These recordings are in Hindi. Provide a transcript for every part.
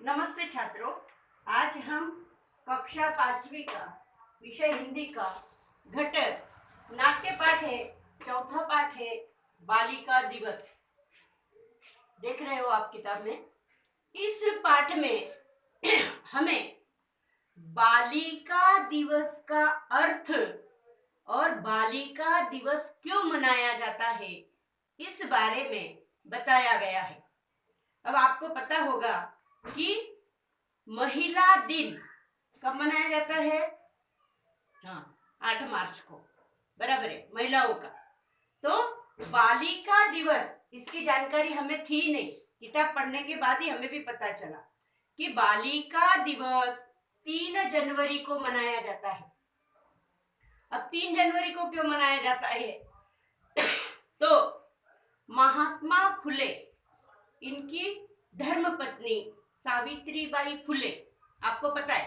नमस्ते छात्रों। आज हम कक्षा 5वीं का विषय हिंदी का घटक नाट्य पाठ है, चौथा पाठ है बालिका दिवस। देख रहे हो आप किताब में। इस पाठ में हमें बालिका दिवस का अर्थ और बालिका दिवस क्यों मनाया जाता है इस बारे में बताया गया है। अब आपको पता होगा कि महिला दिन कब मनाया जाता है? हाँ, 8 मार्च को, बराबर है, महिलाओं का। तो बालिका दिवस, इसकी जानकारी हमें थी नहीं, किताब पढ़ने के बाद ही हमें भी पता चला कि बालिका दिवस 3 जनवरी को मनाया जाता है। अब 3 जनवरी को क्यों मनाया जाता है? तो महात्मा फुले, इनकी धर्मपत्नी सावित्रीबाई फुले, आपको पता है,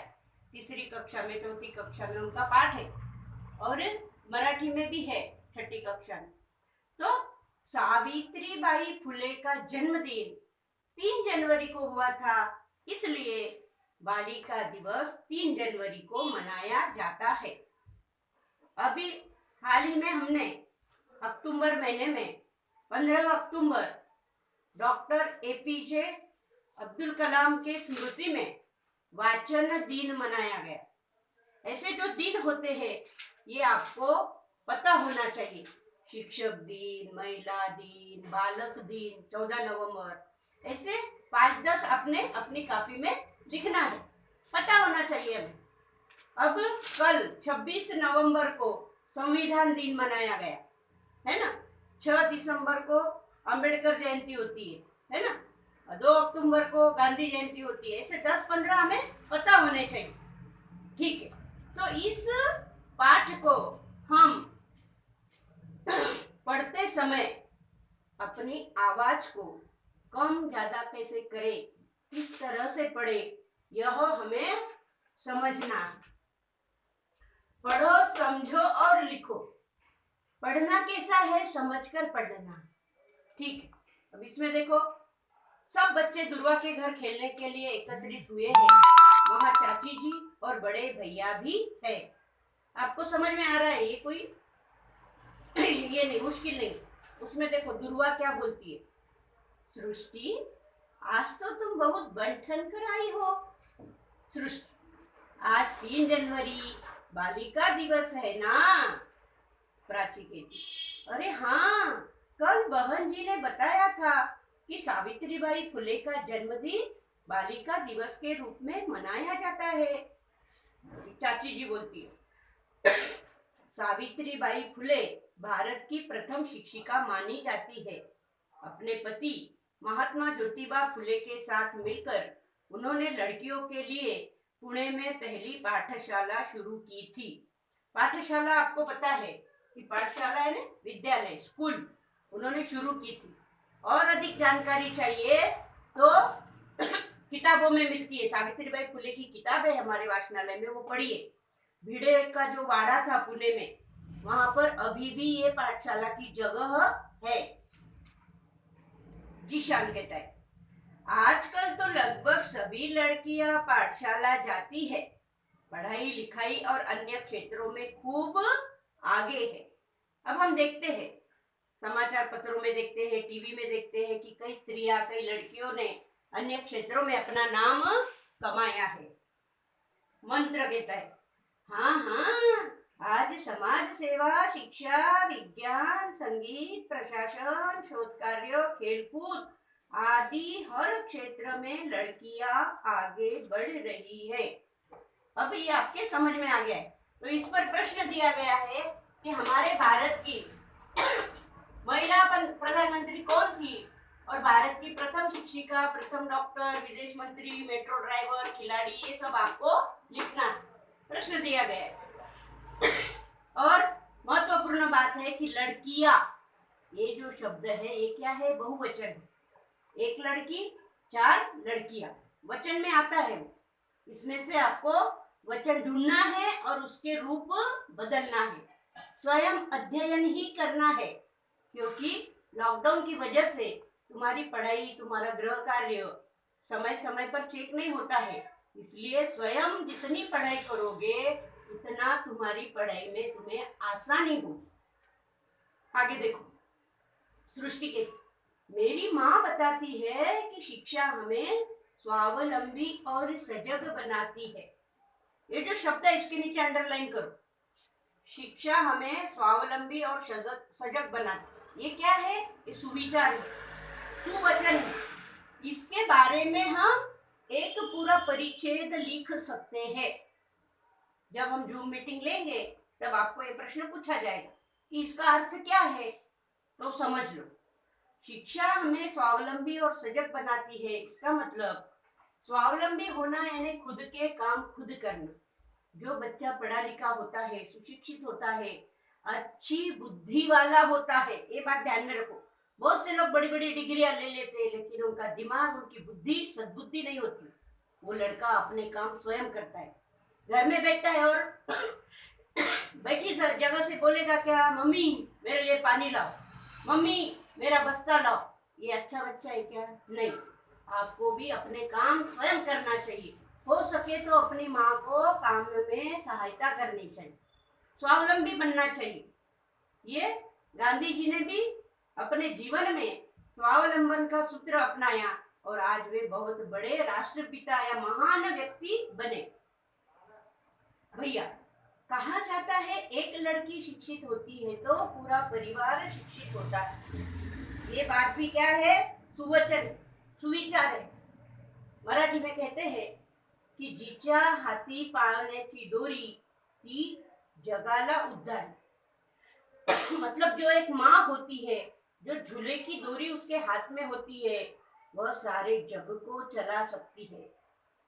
तीसरी कक्षा में, चौथी कक्षा में उनका पाठ है और मराठी में भी है छठी कक्षा में। तो सावित्रीबाई फुले का जन्मदिन 3 जनवरी को हुआ था, इसलिए बालिका दिवस 3 जनवरी को मनाया जाता है। अभी हाल ही में हमने अक्टूबर महीने में 15 अक्टूबर डॉक्टर एपीजे अब्दुल कलाम के स्मृति में वाचन दिन मनाया गया। ऐसे जो दिन होते हैं ये आपको पता होना चाहिए। शिक्षक दिन, महिला दिन, बालक दिन, 14 नवंबर, ऐसे 5-10 आपने अपनी कॉपी में लिखना है, पता होना चाहिए हमें। अब कल 26 नवंबर को संविधान दिन मनाया गया है ना। 6 दिसंबर को अंबेडकर जयंती होती है ना। 2 अक्टूबर को गांधी जयंती होती है। ऐसे 10-15 हमें पता होने चाहिए, ठीक है। तो इस पाठ को हम पढ़ते समय अपनी आवाज को कम ज्यादा कैसे करें, किस तरह से पढ़े, यह हमें समझना है। पढ़ो, समझो और लिखो। पढ़ना कैसा है? समझकर पढ़ना, ठीक है। अब इसमें देखो, सब बच्चे दुर्वा के घर खेलने के लिए एकत्रित हुए हैं। वहाँ चाची जी और बड़े भैया भी है। आपको समझ में आ रहा है? ये कोई ये नहीं, मुश्किल नहीं। उसमें देखो दुर्वा क्या बोलती है, सृष्टि आज तो तुम बहुत बन-ठन कर आई हो। सृष्टि, आज 3 जनवरी बालिका दिवस है ना? प्राची कहती, अरे हाँ, कल बहन जी ने बताया था कि सावित्रीबाई फुले का जन्मदिन बालिका दिवस के रूप में मनाया जाता है। चाची जी बोलती है, सावित्रीबाई फुले भारत की प्रथम शिक्षिका मानी जाती है। अपने पति महात्मा ज्योतिबा फुले के साथ मिलकर उन्होंने लड़कियों के लिए पुणे में पहली पाठशाला शुरू की थी। पाठशाला आपको पता है कि पाठशाला है ना, विद्यालय, स्कूल, उन्होंने शुरू की थी। और अधिक जानकारी चाहिए तो किताबों में मिलती है। सावित्रीबाई फुले की किताब है हमारे वाचनालय में, वो पढ़िए। भिड़े का जो वाड़ा था पुणे में, वहां पर अभी भी ये पाठशाला की जगह है। जीशान कहता है, आजकल तो लगभग सभी लड़कियां पाठशाला जाती है, पढ़ाई लिखाई और अन्य क्षेत्रों में खूब आगे है। अब हम देखते हैं, समाचार पत्रों में देखते हैं, टीवी में देखते हैं कि कई स्त्रियां, कई लड़कियों ने अन्य क्षेत्रों में अपना नाम कमाया है। मंत्र कहता है, हाँ हाँ, आज समाज सेवा, शिक्षा, विज्ञान, संगीत, प्रशासन, शोध कार्य, खेलकूद आदि हर क्षेत्र में लड़कियां आगे बढ़ रही है। अब ये आपके समझ में आ गया है। तो इस पर प्रश्न दिया गया है कि हमारे भारत की महिला प्रधानमंत्री कौन थी और भारत की प्रथम शिक्षिका, प्रथम डॉक्टर, विदेश मंत्री, मेट्रो ड्राइवर, खिलाड़ी, ये सब आपको लिखना है। प्रश्न दिया गया है। और महत्वपूर्ण बात है कि लड़कियां, ये जो शब्द है ये क्या है? बहुवचन। एक लड़की, 4 लड़कियां, वचन में आता है वो। इसमें से आपको वचन ढूंढना है और उसके रूप बदलना है। स्वयं अध्ययन ही करना है, क्योंकि लॉकडाउन की वजह से तुम्हारी पढ़ाई, तुम्हारा गृह कार्य समय समय पर चेक नहीं होता है। इसलिए स्वयं जितनी पढ़ाई करोगे उतना तुम्हारी पढ़ाई में तुम्हें आसानी होगी। आगे देखो, सृष्टि के मेरी माँ बताती है कि शिक्षा हमें स्वावलंबी और सजग बनाती है। ये जो शब्द है इसके नीचे अंडरलाइन करो। शिक्षा हमें स्वावलंबी और सजग बनाती। ये क्या है? ये सुविचार है, सुवचन है। इसके बारे में हम एक पूरा परिच्छेद लिख सकते हैं। जब हम जूम मीटिंग लेंगे तब आपको ये प्रश्न पूछा जाएगा कि इसका अर्थ क्या है, तो समझ लो। शिक्षा हमें स्वावलंबी और सजग बनाती है। इसका मतलब स्वावलंबी होना यानी खुद के काम खुद करना। जो बच्चा पढ़ा लिखा होता है, सुशिक्षित होता है, अच्छी बुद्धि वाला होता है, ये बात ध्यान में रखो। बहुत से लोग बड़ी बड़ी डिग्रियां ले लेते हैं लेकिन उनका दिमाग, उनकी बुद्धि सद्बुद्धि नहीं होती। वो लड़का अपने काम स्वयं करता है, घर में बैठता है और बैठी जगह से बोलेगा क्या, मम्मी मेरे लिए पानी लाओ, मम्मी मेरा बस्ता लाओ। ये अच्छा बच्चा है क्या? नहीं। आपको भी अपने काम स्वयं करना चाहिए। हो सके तो अपनी माँ को काम में सहायता करनी चाहिए, स्वावलंबी बनना चाहिए। ये गांधी जी ने भी अपने जीवन में स्वावलंबन का सूत्र अपनाया और आज वे बहुत बड़े राष्ट्रपिता या महान व्यक्ति बने। भैया, कहा जाता है एक लड़की शिक्षित होती है तो पूरा परिवार शिक्षित होता है। ये बात भी क्या है? सुवचन, सुविचार है। मराठी में कहते हैं की जिच्या हाती पाळण्याची दोरी ती जगाला उद्धार। मतलब जो एक माँ होती है, जो झूले की डोरी उसके हाथ में होती है, वह सारे जग को चला सकती है।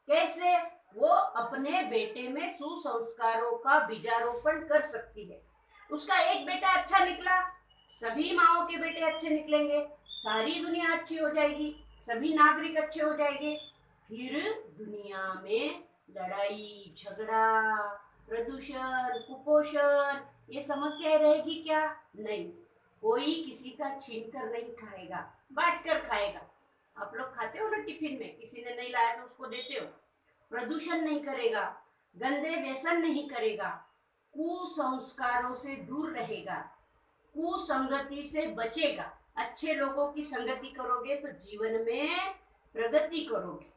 कैसे? वो अपने बेटे में सुसंस्कारों का बीजारोपण कर सकती है। उसका एक बेटा अच्छा निकला, सभी माओं के बेटे अच्छे निकलेंगे, सारी दुनिया अच्छी हो जाएगी, सभी नागरिक अच्छे हो जाएंगे। फिर दुनिया में लड़ाई झगड़ा, प्रदूषण, कुपोषण, ये समस्याएं रहेगी क्या? नहीं। कोई किसी का छीन कर नहीं खाएगा, बांट कर खाएगा। आप लोग खाते हो ना टिफिन में, किसी ने नहीं लाया तो उसको देते हो। प्रदूषण नहीं करेगा, गंदे व्यसन नहीं करेगा, कुसंस्कारों से दूर रहेगा, कुसंगति से बचेगा। अच्छे लोगों की संगति करोगे तो जीवन में प्रगति करोगे।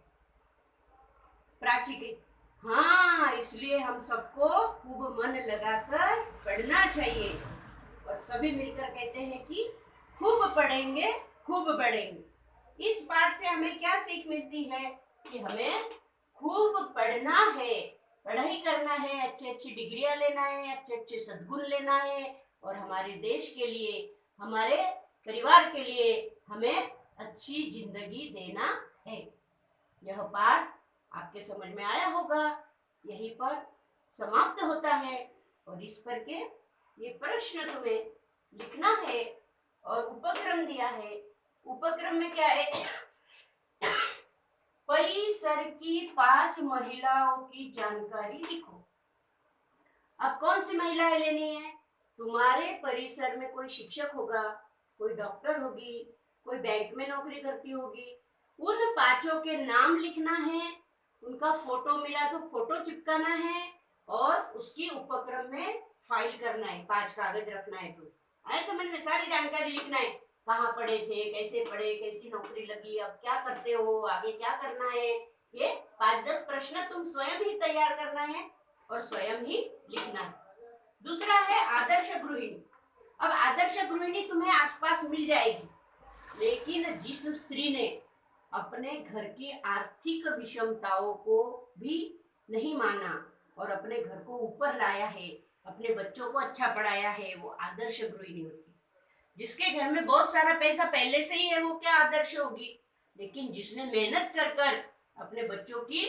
प्राची के हाँ, इसलिए हम सबको खूब मन लगाकर पढ़ना चाहिए और सभी मिलकर कहते हैं कि खूब पढ़ेंगे खूब बढ़ेंगे। इस पाठ से हमें क्या सीख मिलती है कि हमें खूब पढ़ना है, पढ़ाई करना है, अच्छी अच्छी डिग्रियां लेना है, अच्छे अच्छे सद्गुण लेना है और हमारे देश के लिए, हमारे परिवार के लिए हमें अच्छी जिंदगी देना है। यह पाठ आपके समझ में आया होगा, यहीं पर समाप्त होता है और इस पर के ये प्रश्न तुम्हें लिखना है और उपक्रम दिया है। उपक्रम में क्या है? परिसर की 5 महिलाओं की जानकारी लिखो। अब कौन सी महिलाएं लेनी है? तुम्हारे परिसर में कोई शिक्षक होगा, कोई डॉक्टर होगी, कोई बैंक में नौकरी करती होगी। उन 5 के नाम लिखना है, उनका फोटो मिला तो फोटो चिपकाना है और उसकी उपक्रम में फाइल करना है, 5 कागज रखना है। तो आए समझ में? सारी जानकारी लिखना है, कहाँ पढ़े थे, कैसे पढ़े, कैसी नौकरी लगी, अब क्या करते हो, आगे क्या करना है। ये 5-10 प्रश्न तुम स्वयं ही तैयार करना है और स्वयं ही लिखना है। दूसरा है आदर्श गृहिणी। अब आदर्श गृहिणी तुम्हें आसपास मिल जाएगी, लेकिन जिस स्त्री ने अपने घर की आर्थिक विषमताओं को भी नहीं माना और अपने घर को ऊपर लाया है, अपने बच्चों को अच्छा पढ़ाया है, वो आदर्श गृहिणी होती है। जिसके घर में बहुत सारा पैसा पहले से ही है वो क्या आदर्श होगी? लेकिन जिसने मेहनत कर कर अपने बच्चों की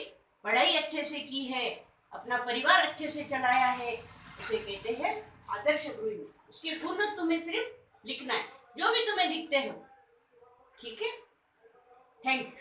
पढ़ाई अच्छे से की है, अपना परिवार अच्छे से चलाया है, उसे कहते हैं आदर्श गृहिणी। उसके गुण तुम्हें सिर्फ लिखना है, जो भी तुम्हें दिखते हो। ठीक है? Thank you.